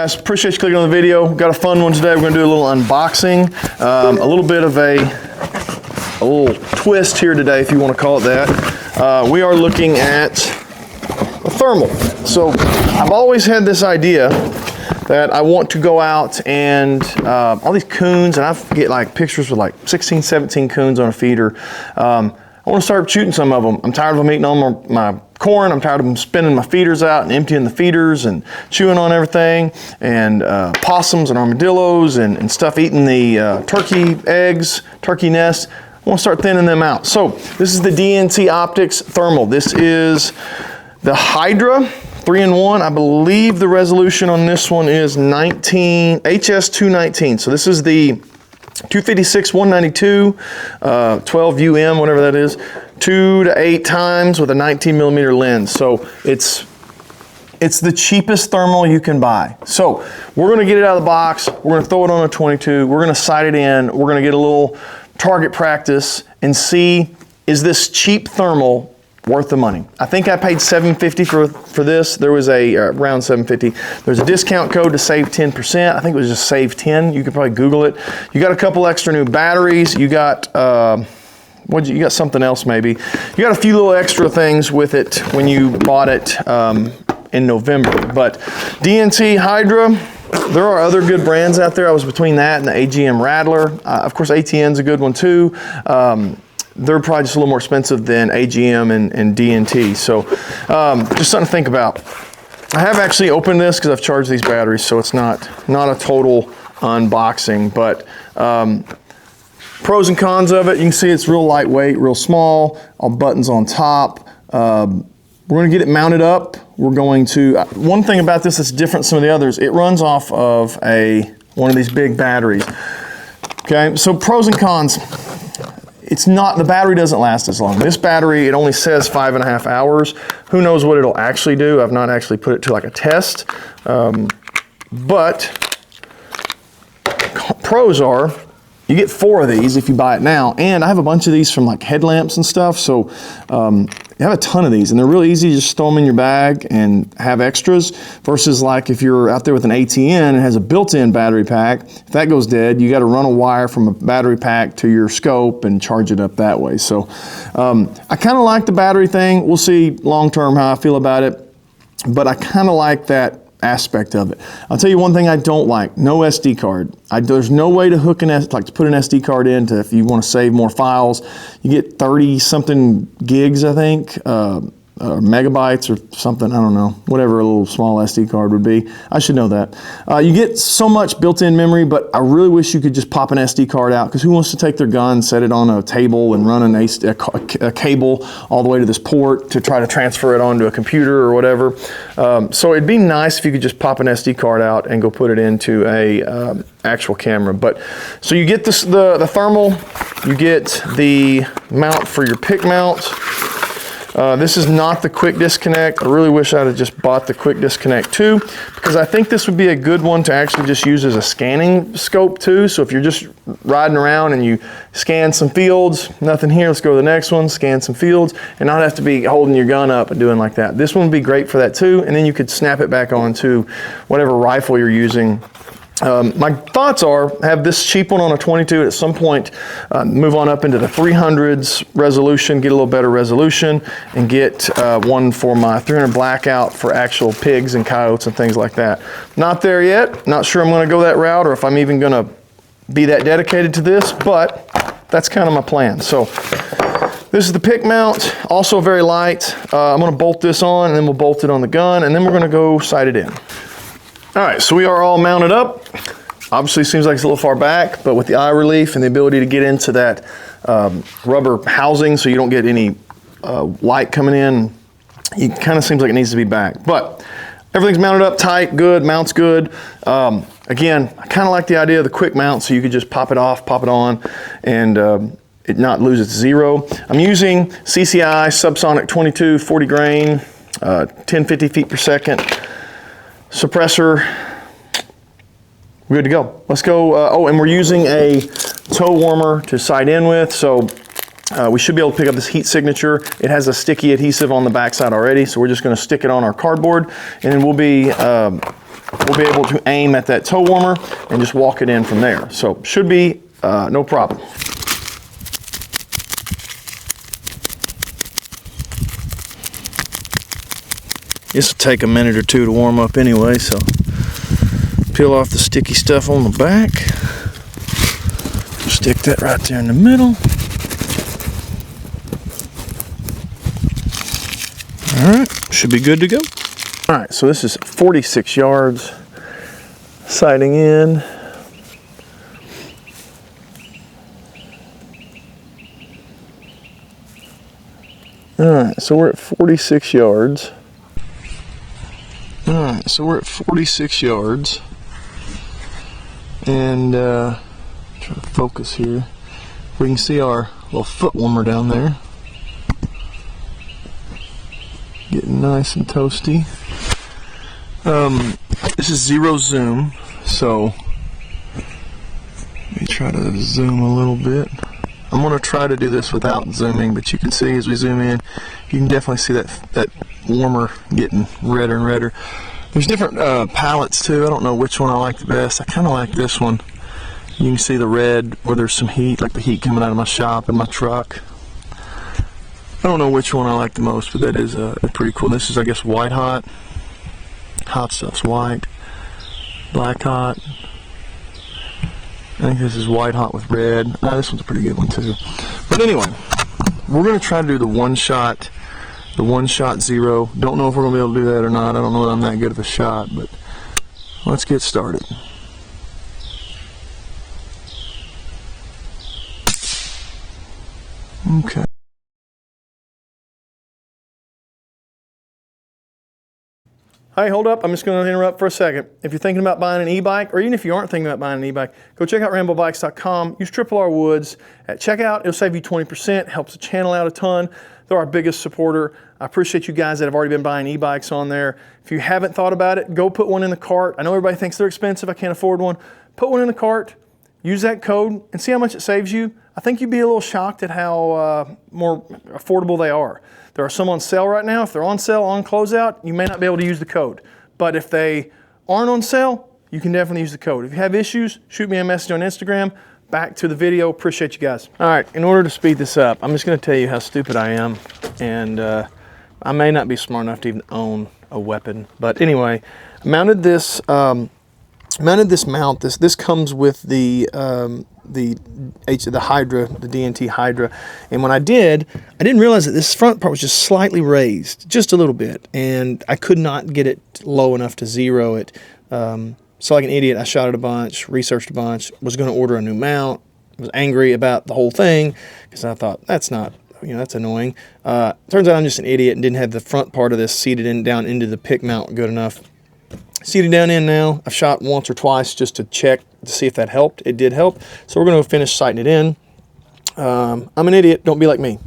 Guys, appreciate you clicking on the video. We've got a fun one today. We're gonna do a little unboxing, a little bit of a little twist here today, if you want to call it that. We are looking at a thermal. So I've always had this idea that I want to go out and all these coons, and I get like pictures with like 16, 17 coons on a feeder. I want to start shooting some of them. I'm tired of them eating all my corn. I'm tired of them spinning my feeders out and emptying the feeders and chewing on everything, and possums and armadillos and stuff eating the turkey eggs, turkey nests. I want to start thinning them out. So this is the DNT Optics Thermal. This is the Hydra 3-in-1. I believe the resolution on this one is HS219. So this is the 256-192, 12 UM, whatever that is, 2 to 8 times with a 19mm lens. So it's the cheapest thermal you can buy. So we're gonna get it out of the box, we're gonna throw it on a 22, we're gonna sight it in, we're gonna get a little target practice and see, is this cheap thermal worth the money? I think I paid $750 for this. There was around $750. There's a discount code to save 10%. I think it was just save 10. You could probably Google it. You got a couple extra new batteries. You got you got something else maybe. You got a few little extra things with it when you bought it in November. But DNT Hydra, there are other good brands out there. I was between that and the AGM Rattler. Of course, ATN's a good one too. They're probably just a little more expensive than AGM and DNT. So just something to think about. I have actually opened this because I've charged these batteries, so it's not a total unboxing, but pros and cons of it. You can see it's real lightweight, real small, all buttons on top. We're gonna get it mounted up. We're going to, one thing about this that's different from some of the others, it runs off of one of these big batteries. Okay, so pros and cons. The battery doesn't last as long. This battery, it only says 5.5 hours. Who knows what it'll actually do? I've not actually put it to like a test. But pros are, you get 4 of these if you buy it now, and I have a bunch of these from like headlamps and stuff, so you have a ton of these, and they're really easy to just throw them in your bag and have extras, versus like if you're out there with an ATN and it has a built-in battery pack, if that goes dead, you got to run a wire from a battery pack to your scope and charge it up that way. So I kind of like the battery thing. We'll see long-term how I feel about it, but I kind of like that aspect of it. I'll tell you one thing I don't like: no SD card. There's no way to hook to put an SD card in to, if you want to save more files. You get 30 something gigs, I think, megabytes or something, I don't know, whatever a little small SD card would be. I should know that. You get so much built-in memory, but I really wish you could just pop an SD card out, because who wants to take their gun, set it on a table and run a cable all the way to this port to try to transfer it onto a computer or whatever. So it'd be nice if you could just pop an SD card out and go put it into a actual camera. But so you get this, the thermal, you get the mount for your pick mount. This is not the quick disconnect. I really wish I'd have just bought the quick disconnect too, because I think this would be a good one to actually just use as a scanning scope too. So if you're just riding around and you scan some fields, nothing here, let's go to the next one, scan some fields, and not have to be holding your gun up and doing like that. This one would be great for that too, and then you could snap it back onto whatever rifle you're using. My thoughts are, have this cheap one on a 22, at some point move on up into the 300s resolution, get a little better resolution, and get one for my 300 blackout for actual pigs and coyotes and things like that. Not there yet, not sure I'm going to go that route, or if I'm even going to be that dedicated to this, but that's kind of my plan. So this is the pick mount, also very light. I'm going to bolt this on, and then we'll bolt it on the gun, and then we're going to go sight it in. All right, so we are all mounted up. Obviously seems like it's a little far back, but with the eye relief and the ability to get into that rubber housing so you don't get any light coming in, it kind of seems like it needs to be back. But everything's mounted up tight, good, mount's good. Again, I kind of like the idea of the quick mount, so you could just pop it off, pop it on, and it not lose its zero. I'm using CCI Subsonic 22 40 grain, 1050 feet per second. Suppressor, we're good to go. Let's go. Oh, and we're using a toe warmer to sight in with, so we should be able to pick up this heat signature. It has a sticky adhesive on the backside already, so we're just going to stick it on our cardboard, and then we'll be we'll be able to aim at that toe warmer and just walk it in from there. So should be no problem. This will take a minute or two to warm up anyway, so peel off the sticky stuff on the back. Stick that right there in the middle. All right, should be good to go. All right, so this is 46 yards, sighting in. All right, so we're at 46 yards. All right, so we're at 46 yards, and try to focus here. We can see our little foot warmer down there, getting nice and toasty. This is zero zoom, so let me try to zoom a little bit. I'm going to try to do this without zooming, but you can see as we zoom in, you can definitely see that warmer getting redder and redder. There's different palettes too. I don't know which one I like the best. I kind of like this one. You can see the red where there's some heat, like the heat coming out of my shop and my truck. I don't know which one I like the most, but that is pretty cool. This is, I guess, white hot. Hot stuff's white. Black hot. I think this is white hot with red. This one's a pretty good one too. But anyway, we're going to try to do the one shot zero. Don't know if we're going to be able to do that or not. I don't know that I'm that good of a shot, but let's get started. Okay. Hey, hold up. I'm just going to interrupt for a second. If you're thinking about buying an e-bike, or even if you aren't thinking about buying an e-bike, go check out RamboBikes.com. Use R Woods at checkout. It'll save you 20%. Helps the channel out a ton. They're our biggest supporter. I appreciate you guys that have already been buying e-bikes on there. If you haven't thought about it, go put one in the cart. I know everybody thinks they're expensive. I can't afford one. Put one in the cart. Use that code and see how much it saves you. I think you'd be a little shocked at how more affordable they are. There are some on sale right now. If they're on sale, on closeout, you may not be able to use the code. But if they aren't on sale, you can definitely use the code. If you have issues, shoot me a message on Instagram. Back to the video. Appreciate you guys. All right, in order to speed this up, I'm just going to tell you how stupid I am. And I may not be smart enough to even own a weapon. But anyway, I mounted this mount. This comes with the Hydra, the DNT Hydra, and when I didn't realize that this front part was just slightly raised, just a little bit, and I could not get it low enough to zero it. So like an idiot, I shot it a bunch, researched a bunch, was going to order a new mount, was angry about the whole thing because I thought that's not, that's annoying. Turns out I'm just an idiot and didn't have the front part of this seated down into the pick mount good enough. Seated down in now. I've shot once or twice just to check to see if that helped. It did help. So we're going to finish sighting it in. I'm an idiot. Don't be like me.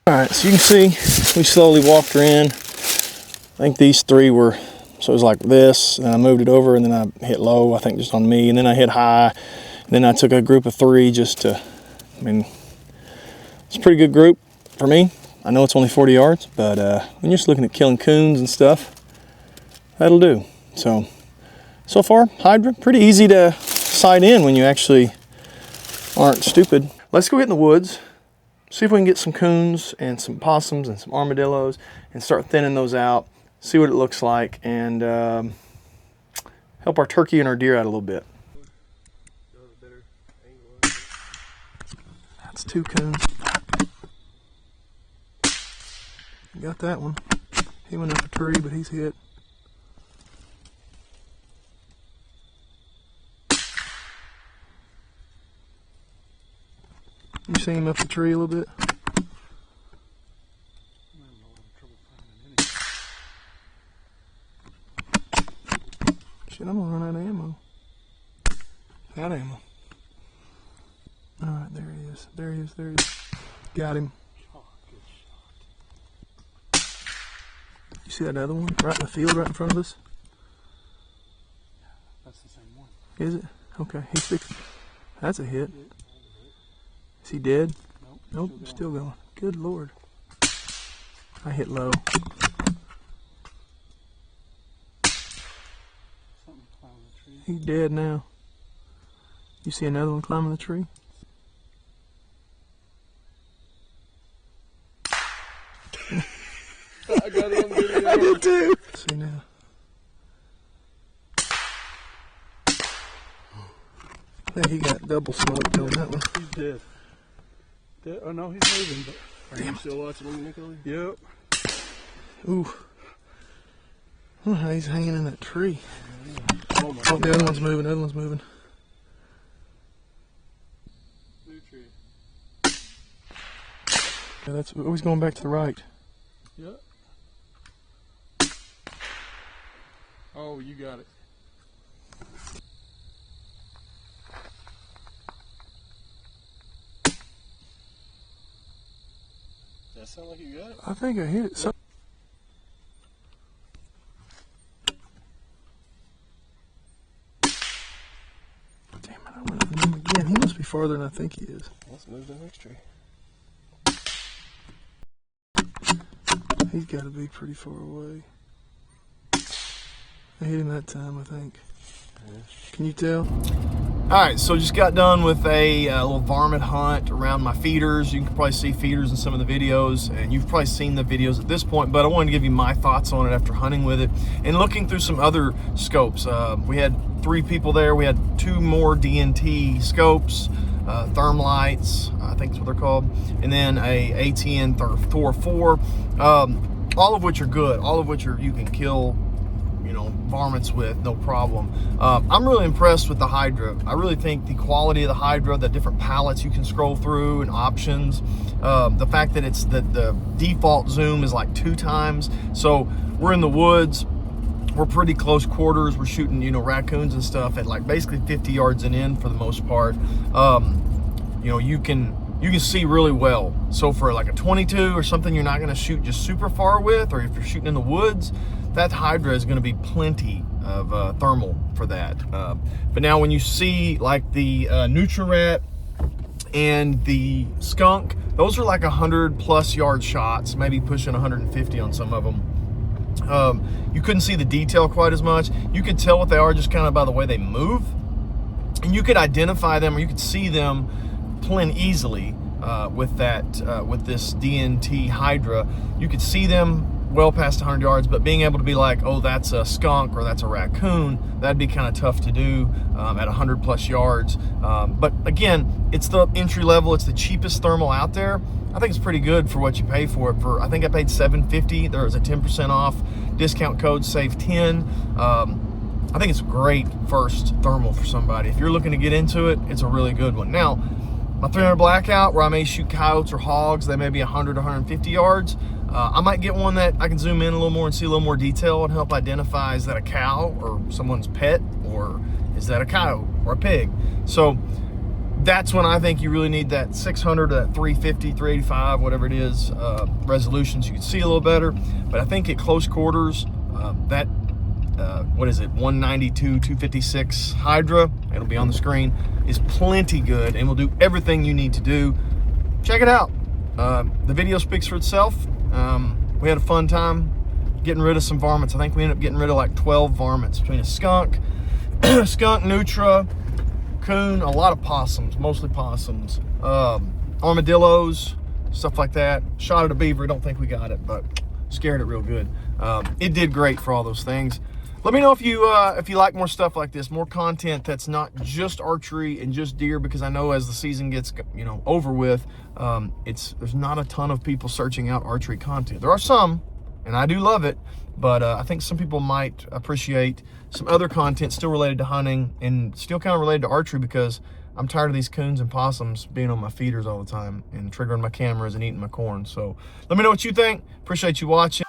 All right, so you can see we slowly walked her in. I think these three were, so it was like this, and I moved it over, and then I hit low, I think just on me, and then I hit high, and then I took a group of three just to, it's a pretty good group for me. I know it's only 40 yards, but when you're just looking at killing coons and stuff, that'll do. So far, Hydra, pretty easy to sight in when you actually aren't stupid. Let's go get in the woods, see if we can get some coons and some possums and some armadillos and start thinning those out, see what it looks like, and help our turkey and our deer out a little bit. That's two coons. Got that one. He went up a tree, but he's hit. You see him up the tree a little bit? Shit, I'm gonna run out of ammo. Got ammo. Alright, there he is. There he is. There he is. Got him. You see that other one right in the field right in front of us? That's the same one. Is it? Okay, he's fixed. That's a hit. Is he dead? Nope. Nope, still going. Good Lord. I hit low. He's dead now. You see another one climbing the tree? I got it on video. I did too. See now. I think he got double smoked on that one. He's dead. Oh no, he's moving. But are you still watching him, Nicholas? Yep. Ooh. I don't know how he's hanging in that tree. Oh my Oh, the other one's moving. The other one's moving. New tree. Yeah, that's always going back to the right. Yep. Oh, you got it. Does that sound like you got it? I think I hit it. So damn it, I went at him again. He must be farther than I think he is. Let's move to the next tree. He's got to be pretty far away. I hit him that time, I think. Can you tell? All right, so just got done with a little varmint hunt around my feeders. You can probably see feeders in some of the videos, and you've probably seen the videos at this point, but I wanted to give you my thoughts on it after hunting with it and looking through some other scopes. We had 3 people there. We had 2 more DNT scopes, Thermlights, I think that's what they're called, and then a ATN Thor 4, all of which are good, all of which are you can kill, you know, varmints with no problem. I'm really impressed with the Hydra. I really think the quality of the Hydra, the different palettes you can scroll through and options, the fact that it's the default zoom is like 2 times. So we're in the woods, we're pretty close quarters, we're shooting, you know, raccoons and stuff at like basically 50 yards and in for the most part. You know, you can see really well. So for like a 22 or something you're not gonna shoot just super far with, or if you're shooting in the woods, that Hydra is gonna be plenty of thermal for that. But now when you see like the Nutra-Rat and the Skunk, those are like 100+ yard shots, maybe pushing 150 on some of them. You couldn't see the detail quite as much. You could tell what they are just kind of by the way they move, and you could identify them, or you could see them plenty easily with this DNT Hydra. You could see them well past 100 yards, but being able to be like, oh, that's a skunk or that's a raccoon, that'd be kind of tough to do at 100+ yards. But again, it's the entry level, it's the cheapest thermal out there. I think it's pretty good for what you pay for it. I think I paid $750. There was a 10% off discount code, save 10. I think it's a great first thermal for somebody. If you're looking to get into it, it's a really good one. Now, my 300 blackout, where I may shoot coyotes or hogs, they may be 100 to 150 yards. I might get one that I can zoom in a little more and see a little more detail and help identify, is that a cow or someone's pet, or is that a coyote or a pig? So that's when I think you really need that 600 to that 350, 385, whatever it is, resolutions. You can see a little better. But I think at close quarters, what is it, 192, 256 Hydra, it'll be on the screen, is plenty good and will do everything you need to do. Check it out. The video speaks for itself. We had a fun time getting rid of some varmints. I think we ended up getting rid of like 12 varmints between a skunk, Nutra, coon, a lot of possums, mostly possums, armadillos, stuff like that. Shot at a beaver, don't think we got it, but scared it real good. It did great for all those things. Let me know if you like more stuff like this, more content that's not just archery and just deer, because I know as the season gets, you know, over with, there's not a ton of people searching out archery content. There are some, and I do love it, but I think some people might appreciate some other content still related to hunting and still kind of related to archery, because I'm tired of these coons and possums being on my feeders all the time and triggering my cameras and eating my corn. So let me know what you think. Appreciate you watching.